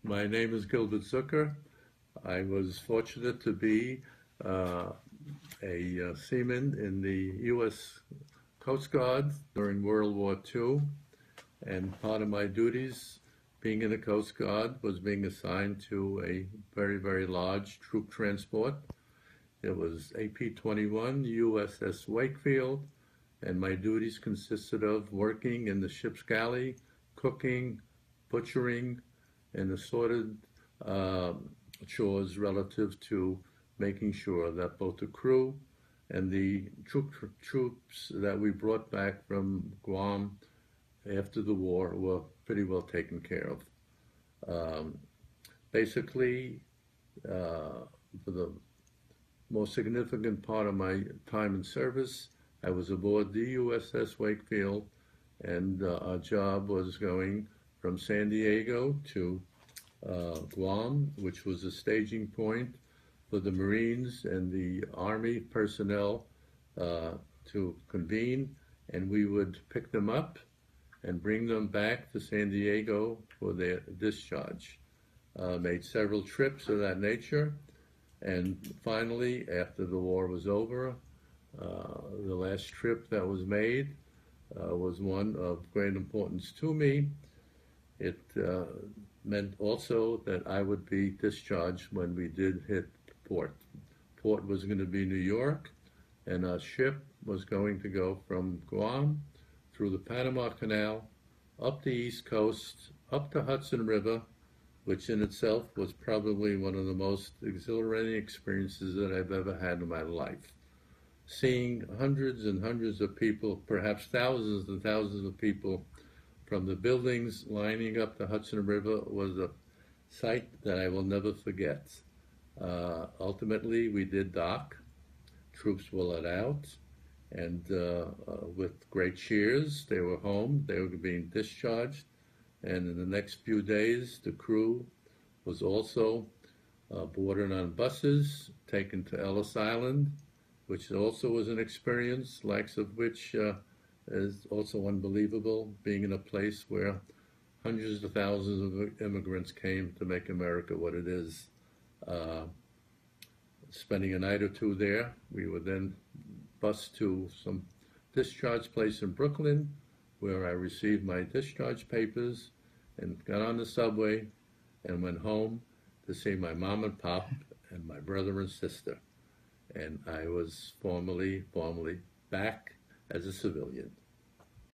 My name is Gil Zucker. I was fortunate to be a seaman in the U.S. Coast Guard during World War II, and part of my duties being in the Coast Guard was being assigned to a very, very large troop transport. It was AP-21 USS Wakefield, and my duties consisted of working in the ship's galley, cooking, butchering, and assorted chores relative to making sure that both the crew and the troops that we brought back from Guam after the war were pretty well taken care of. Basically, for the most significant part of my time in service, I was aboard the USS Wakefield, and our job was going from San Diego to Guam, which was a staging point for the Marines and the Army personnel to convene, and we would pick them up and bring them back to San Diego for their discharge. Made several trips of that nature, and finally, after the war was over, the last trip that was made was one of great importance to me. It meant also that I would be discharged when we did hit port. Port was going to be New York, and our ship was going to go from Guam through the Panama Canal, up the East Coast, up the Hudson River, which in itself was probably one of the most exhilarating experiences that I've ever had in my life. Seeing hundreds and hundreds of people, perhaps thousands and thousands of people from the buildings lining up the Hudson River was a sight that I will never forget. Ultimately, we did dock. Troops were let out, and with great cheers, they were home. They were being discharged, and in the next few days, the crew was also boarded on buses, taken to Ellis Island, which also was an experience, likes of which is also unbelievable, being in a place where hundreds of thousands of immigrants came to make America what it is. Spending a night or two there, we were then bused to some discharge place in Brooklyn, where I received my discharge papers and got on the subway and went home to see my mom and pop and my brother and sister. And I was formally back as a civilian.